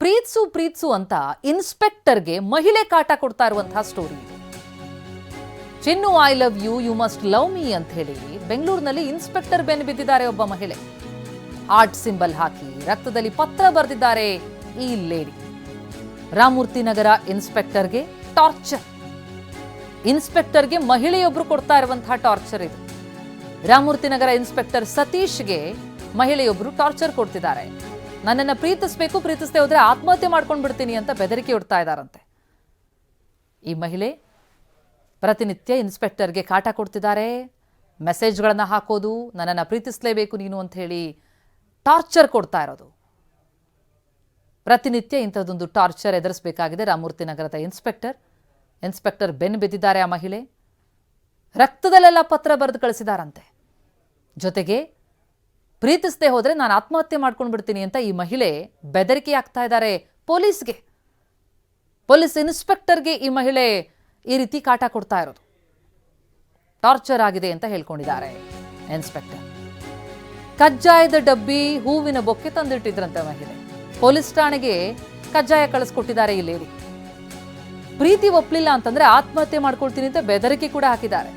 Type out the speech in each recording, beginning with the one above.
ಪ್ರೀತ್ಸು ಅಂತ ಇನ್ಸ್ಪೆಕ್ಟರ್ಗೆ ಮಹಿಳೆ ಕಾಟ ಕೊಡ್ತಾ ಇರುವಂತಹ story. Chinnu I love you, you must love me ಅಂತ ಹೇಳಿ ಬೆಂಗಳೂರಿನಲ್ಲಿ ಇನ್ಸ್ಪೆಕ್ಟರ್ ಬೆನ್ನು ಬಿದ್ದಿದ್ದಾರೆ ಒಬ್ಬ ಮಹಿಳೆ. ಹಾರ್ಟ್ ಸಿಂಬಲ್ ಹಾಕಿ ರಕ್ತದಲ್ಲಿ ಪತ್ರ ಬರೆದಿದ್ದಾರೆ ಈ ಲೇಡಿ. ರಾಮಮೂರ್ತಿ ನಗರ ಇನ್ಸ್ಪೆಕ್ಟರ್ಗೆ ಟಾರ್ಚರ್. ಇನ್ಸ್ಪೆಕ್ಟರ್ಗೆ ಮಹಿಳೆಯೊಬ್ರು ಕೊಡ್ತಾ ಇರುವಂತಹ ಟಾರ್ಚರ್ ಇದು. ರಾಮಮೂರ್ತಿ ನಗರ ಇನ್ಸ್ಪೆಕ್ಟರ್ ಸತೀಶ್ಗೆ ಮಹಿಳೆಯೊಬ್ರು ಟಾರ್ಚರ್ ಕೊಡ್ತಿದ್ದಾರೆ. ನನ್ನನ್ನ ಪ್ರೀತಿಸಬೇಕು, ಪ್ರೀತಿಸದೆ ಹೋದ್ರೆ ಆತ್ಮಹತ್ಯೆ ಮಾಡ್ಕೊಂಡು ಬಿಡ್ತೀನಿ ಅಂತ ಬೆದರಿಕೆ ಇಡ್ತಾ ಇದ್ದಾರಂತೆ. ಈ ಮಹಿಳೆ ಪ್ರತಿನಿತ್ಯ ಇನ್ಸ್ಪೆಕ್ಟರ್ಗೆ ಕಾಟ ಕೊಡ್ತಿದ್ದಾರೆ. ಮೆಸೇಜ್ಗಳನ್ನ ಹಾಕೋದು, ನನ್ನನ್ನ ಪ್ರೀತಿಸಲೇಬೇಕು ನೀನು ಅಂತ ಹೇಳಿ ಟಾರ್ಚರ್ ಕೊಡ್ತಾ ಇರೋದು. ಪ್ರತಿನಿತ್ಯ ಇಂಥದ್ದೊಂದು ಟಾರ್ಚರ್ ಎದುರಿಸಬೇಕಾಗಿದೆ ರಾಮಮೂರ್ತಿ ನಗರದ ಇನ್ಸ್ಪೆಕ್ಟರ್ ಬೆನ್ನು ಬಿದ್ದಿದ್ದಾರೆ. ಆ ಮಹಿಳೆ ರಕ್ತದಲ್ಲೆಲ್ಲ ಪತ್ರ ಬರೆದು ಕಳಿಸಿದಾರಂತೆ. ಜೊತೆಗೆ ಪ್ರೀತಿಸದೆ ಹೋದ್ರೆ ನಾನು ಆತ್ಮಹತ್ಯೆ ಮಾಡ್ಕೊಂಡು ಬಿಡ್ತೀನಿ ಅಂತ ಈ ಮಹಿಳೆ ಬೆದರಿಕೆ ಆಗ್ತಾ ಇದ್ದಾರೆ ಪೊಲೀಸ್ಗೆ. ಪೊಲೀಸ್ ಇನ್ಸ್ಪೆಕ್ಟರ್ಗೆ ಈ ಮಹಿಳೆ ಈ ರೀತಿ ಕಾಟ ಕೊಡ್ತಾ ಇರೋದು. ಟಾರ್ಚರ್ ಆಗಿದೆ ಅಂತ ಹೇಳ್ಕೊಂಡಿದ್ದಾರೆ ಇನ್ಸ್ಪೆಕ್ಟರ್. ಕಜ್ಜಾಯದ ಡಬ್ಬಿ, ಹೂವಿನ ಬೊಕ್ಕೆ ತಂದಿಟ್ಟಿದ್ರಂತೆ ಮಹಿಳೆ. ಪೊಲೀಸ್ ಠಾಣೆಗೆ ಕಜ್ಜಾಯ ಕಳಿಸ್ಕೊಟ್ಟಿದ್ದಾರೆ ಈ ಲೇಡಿ. ಪ್ರೀತಿ ಒಪ್ಪಲಿಲ್ಲ ಅಂತಂದ್ರೆ ಆತ್ಮಹತ್ಯೆ ಮಾಡ್ಕೊಳ್ತೀನಿ ಅಂತ ಬೆದರಿಕೆ ಕೂಡ ಹಾಕಿದ್ದಾರೆ.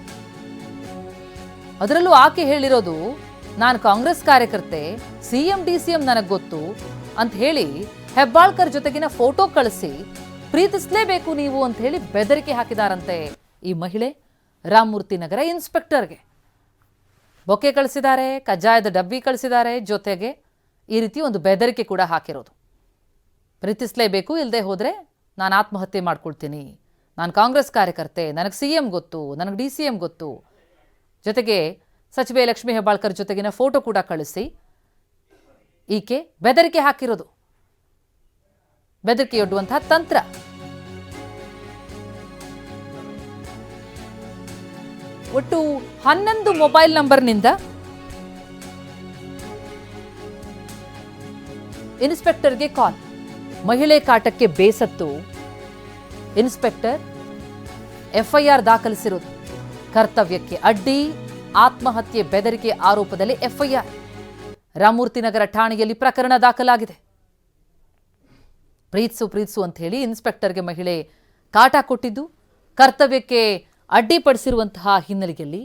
ಅದರಲ್ಲೂ ಆಕೆ ಹೇಳಿರೋದು, ನಾನು ಕಾಂಗ್ರೆಸ್ ಕಾರ್ಯಕರ್ತೆ, ಸಿಎಂ ಡಿಸಿಎಂ ನನಗೆ ಗೊತ್ತು ಅಂತ ಹೇಳಿ ಹೆಬ್ಬಾಳ್ಕರ್ ಜೊತೆಗಿನ ಫೋಟೋ ಕಳಿಸಿ ಪ್ರೀತಿಸಲೇಬೇಕು ನೀವು ಅಂತ ಹೇಳಿ ಬೆದರಿಕೆ ಹಾಕಿದಾರಂತೆ ಈ ಮಹಿಳೆ ರಾಮಮೂರ್ತಿ ನಗರ ಇನ್ಸ್ಪೆಕ್ಟರ್ಗೆ. ಬೊಕ್ಕೆ ಕಳಿಸಿದ್ದಾರೆ, ಕಜ್ಜಾಯದ ಡಬ್ಬಿ ಕಳಿಸಿದ್ದಾರೆ, ಜೊತೆಗೆ ಈ ರೀತಿ ಒಂದು ಬೆದರಿಕೆ ಕೂಡ ಹಾಕಿರೋದು. ಪ್ರೀತಿಸಲೇಬೇಕು, ಇಲ್ಲದೆ ಹೋದ್ರೆ ನಾನು ಆತ್ಮಹತ್ಯೆ ಮಾಡ್ಕೊಳ್ತೀನಿ, ನಾನು ಕಾಂಗ್ರೆಸ್ ಕಾರ್ಯಕರ್ತೆ, ನನಗೆ ಸಿಎಂ ಗೊತ್ತು, ನನಗೆ ಡಿಸಿಎಂ ಗೊತ್ತು, ಜೊತೆಗೆ ಸಚಿವೆ ಲಕ್ಷ್ಮೀ ಹೆಬ್ಬಾಳ್ಕರ್ ಜೊತೆಗಿನ ಫೋಟೋ ಕೂಡ ಕಳಿಸಿ ಈಕೆ ಬೆದರಿಕೆ ಹಾಕಿರೋದು. ಬೆದರಿಕೆಯೊಡ್ಡುವಂತಹ ತಂತ್ರ. ಒಟ್ಟು 11 ಮೊಬೈಲ್ ನಂಬರ್ನಿಂದ ಇನ್ಸ್ಪೆಕ್ಟರ್ಗೆ ಕಾಲ್. ಮಹಿಳೆ ಕಾಟಕ್ಕೆ ಬೇಸತ್ತು ಇನ್ಸ್ಪೆಕ್ಟರ್ ಎಫ್ಐಆರ್ ದಾಖಲಿಸಿರೋದು. ಕರ್ತವ್ಯಕ್ಕೆ ಅಡ್ಡಿ, ಆತ್ಮಹತ್ಯೆ ಬೆದರಿಕೆ ಆರೋಪದಲ್ಲಿ ಎಫ್ಐಆರ್. ರಾಮಮೂರ್ತಿ ನಗರ ಠಾಣೆಯಲ್ಲಿ ಪ್ರಕರಣ ದಾಖಲಾಗಿದೆ. ಪ್ರೀತ್ಸು ಅಂತ ಹೇಳಿ ಇನ್ಸ್ಪೆಕ್ಟರ್ಗೆ ಮಹಿಳೆ ಕಾಟ ಕೊಟ್ಟಿದ್ದು, ಕರ್ತವ್ಯಕ್ಕೆ ಅಡ್ಡಿಪಡಿಸಿರುವಂತಹ ಹಿನ್ನೆಲೆಯಲ್ಲಿ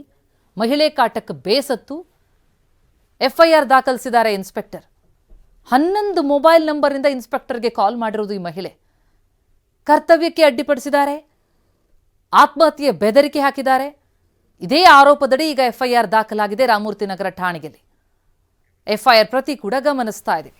ಮಹಿಳೆ ಕಾಟಕ್ಕೆ ಬೇಸತ್ತು ಎಫ್ಐಆರ್ ದಾಖಲಿಸಿದ್ದಾರೆ ಇನ್ಸ್ಪೆಕ್ಟರ್. 11 ಮೊಬೈಲ್ ನಂಬರ್ನಿಂದ ಇನ್ಸ್ಪೆಕ್ಟರ್ಗೆ ಕಾಲ್ ಮಾಡಿರೋದು ಈ ಮಹಿಳೆ. ಕರ್ತವ್ಯಕ್ಕೆ ಅಡ್ಡಿಪಡಿಸಿದ್ದಾರೆ, ಆತ್ಮಹತ್ಯೆ ಬೆದರಿಕೆ ಹಾಕಿದ್ದಾರೆ. ಇದೇ ಆರೋಪದಡಿ ಈಗ ಎಫ್ಐಆರ್ ದಾಖಲಾಗಿದೆ ರಾಮಮೂರ್ತಿ ನಗರ ಠಾಣೆಯಲ್ಲಿ. ಎಫ್ಐಆರ್ ಪ್ರತಿ ಕೂಡ ಗಮನಿಸ್ತಾ ಇದೆ.